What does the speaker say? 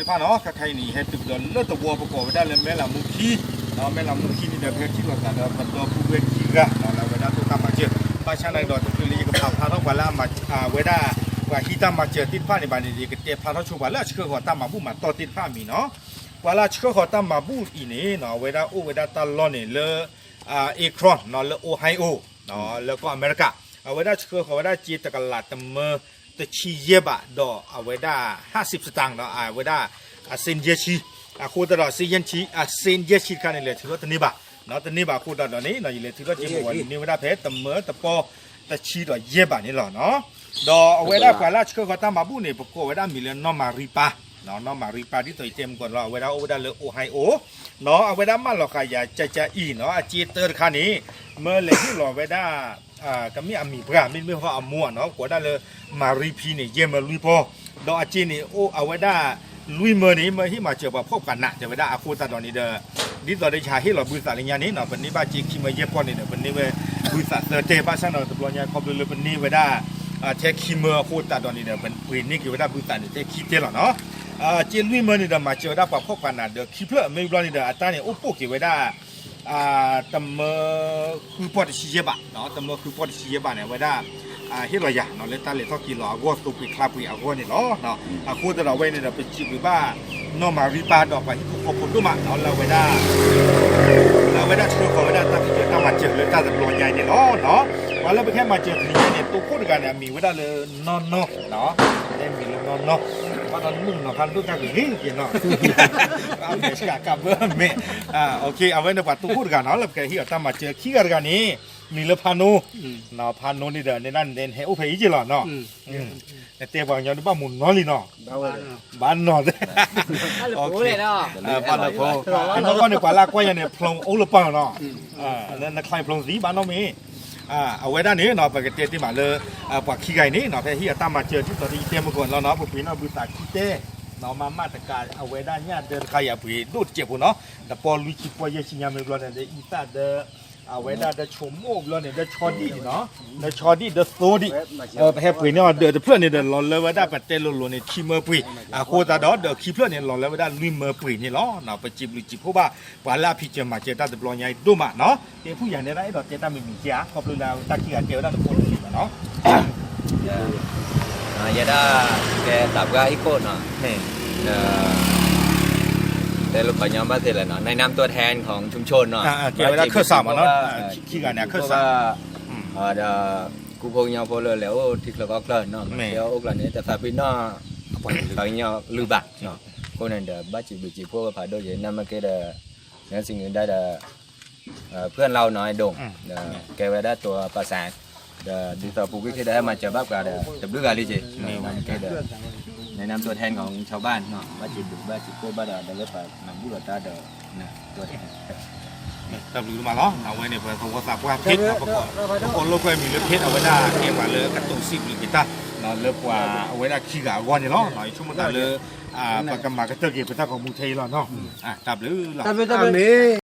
เลยพ่อเนาะใครนี่ให้ติดเดินเลือดตัวประกอบได้เลยแม่ละมุขีเนาะแม่ละมุขีนี่เดี๋ยวเพื่อนคิดว่าการเป็นตัวผู้เวทีกันเนาะแล้วเวลาตัวทำมาเจอป้าช่างในดอกตัวเลยก็พาท้องวันละมาเวลาว่าฮิตามาเจอติดผ้าในบ้านนี่ก็เตะพาท้องชูวันละเชื่อว่าตามมาบุมาต่อติดผ้ามีเนาะวันละเชื่อว่าตามมาบุอีนี่เนาะเวลาตลอดเนี่ยเลเอครอนเนาะเลโอไฮโอเนาะแล้วก็อเมริกาเวลาเชื่อว่าจีตะกลาดตมแต่ชีเย็บะดอกเวลา50 สตางค์เนาะเวลาเซนเยชีคู่ตลอดเซนเยชีเซนเยชีกันเลยถือว่าตัวนี้บะเนาะตัวนี้บะคู่ตลอดนี้เนาะเลยถือว่าจีบวันนี้เวลาเพชรตมตะปอตะชีดอกเย็บะนี่หรอเนาะดอกเวลากว่าละเชื่อว่าตามมาบุเนี่ยปกติเวลามีเรื่องนอมาริปาเนาะนอมาริปาที่ตัวเต็มก่อนเราเวลาเลโอไฮโอเนาะเวลามาเราขยายจะอีเนาะจีเตอร์คันนี้เมื่อเลยที่เราเวลาก็มีอามีพระมีเขาอามัวเนาะกว่าได้เลยมารีพีนี่เยี่ยมลุยพอดอกอาจีนี่โอ้เอาไว้ได้ลุยเมื่อนี้เมื่อที่มาเจอแบบพบกันนะจะไว้ได้อาคูตาตอนนี้เด้อนี่ตอนได้ชาให้เราบริษัทอะไรเงี้ยนี่เนาะเป็นนี้บ้าจีคิมาเยี่ยมก่อนนี่เด้อเป็นนี้เว้บริษัทเตะบ้านช่างเราตะบลเนี่ยเขาเป็นเลยเป็นนี้ไว้ได้เทคคิมาคูตาตอนนี้เด้อเป็นปืนนี่คือไว้ได้บริษัทนี่เทคคิเตหรอเนาะจีลุยเมื่อนี่เด้อมาเจอได้แบบพบกันนะเด้อคิเพลไม่รู้นี่เด้ออัตราเนี่ยโอ้ปุ๊กไว้ได้ตำคือพอดีชีเยบะเนาะตำคือพอดีชีเยบะเนี่ยไว้ได้เฮ็ดอะไรอย่างเนาะเลยตาเลยต้องกินหรอก็ตุกปีคลาปีเอาคนนี่เนาะคู่แต่เราไว้เนี่ยเราไปจีบหรือว่านอมาริปาดอกไปที่ขอบคุณด้วยมาเนาะเราไว้ได้ช่วยเขาไว้ได้ตั้งแต่มาเจอเลยตั้งแต่ปลอยใหญ่เนี่ยเนาะวันแล้วไปแค่มาเจอที่นี่เนี่ยตัวคู่กันเนี่ยมีไว้ได้เลยนอนเนาะได้มีเลยนอนเนาะว่าตอนมึงเนาะพันด้วยกันหรือกินเนาะเอาเดี๋ยวกลับเมื่อเมโอเคเอาไว้ในปัตตุคู่กันเนาะแล้วแกที่ตั้งมาเจอขี้กันนี้มีเลพานุเนาะพานุนี่เดินในนั่นเดินให้อุเพย์จีหรอเนาะแต่เตะบอลยังได้บ้ามุนน้อยลีเนาะบ้านนอนโอเคบ้านละโพไอ้น้องก็ในกว่าลากว่ายังเนี่ยพลงโอลปังเนาะนั่นนักใครพลงสีบ้านน้องมีเอาไว้ด้านนี้เนาะปกติที่มาเลยปากขี้ไก่นี้เนาะแค่ที่ตั้งมาเจอที่ตอนที่เตะมาก่อนแล้วเนาะพวกพี่เนาะบุตรขี้เตะเนาะมาตรการเอาไว้ด้านนี้เดินขยับผีดูดเจ็บหัวเนาะแต่พอลุยขี้ปอยชิญาไม่รู้เนี่ยอีตาเดเอาไว้ได้ชมโอบแล้วเนี่ยได้ชอดีเนาะได้ชอดีได้โซดีแค่ปุ๋ยเนี่ยเดือดเพื่อนเนี่ยเดินหล่อเลยไว้ได้ปัจเจโลโลเนี่ยขี้เมื่อปุ๋ยโคตรดอเดือดขี้เพื่อนเนี่ยหล่อเลยไว้ได้ลุยเมื่อปุ๋ยนี่เนาะเนาะไปจีบลุยจีบเพราะว่าวันละพี่เจอมาเจอตาตะปลอยใหญ่ดูมาเนาะเดี๋ยวผู้ใหญ่เนี่ยได้ดอกเจตาไม่มีเจ้าขอบคุณเราตาขี้เจียวได้ทุกคนเนาะya dah ke tabga ikutเนาะแต่ลูกปัญญาบ้านเสร็จแล้วเนาะในนามตัวแทนของชุมชนเนาะเกี่ยวกับเครื่องสามเนาะขี้กันเนี่ยเครื่องสามเดี๋ยวกูพงยาวพอเลยแล้วที่เราก็เคลื่อนเนาะเดี๋ยวอกหลังนี้แต่ฝาปินเนาะปล่อยยาวลือบักเนาะคนนั้นเดี๋ยวบ้าจีบจีพวกผ่าโดยนั่นมันก็เดี๋ยวงั้นสิ่งอื่นได้เดี๋ยวเพื่อนเราน้อยโด่งเดี๋ยวแกไว้ได้ตัวประสานเดี๋ยวดีต่อปุ๊กที่ได้มาเจอบ้ากันเดี๋ยวจะเลือกอะไรจีมันก็เดี๋ยวในนามตัวแทนของชาวบ้านเนาะบ้าจีพวกบ้าเดี๋ยวเลือกมันบุรุษตาเดี๋ยวนะตัวแทนตับหรือมาล้อเอาไว้เนี่ยเพื่อทำความสะอาดว่าเพชรประกอบโลกมีเลือดเพชรเอาไว้ได้เกี่ยวกับเลือดกระตุ้นซิบหรือกีตาร์เนาะเลือดกว่าเอาไว้ได้ขี้กะก้อนเนี่ยเนาะหน่อยชั่วโมงแต่เลือดปากกำมากระเตอร์เกี่ยวกับของมูเทลเนาะตับหรือหลับ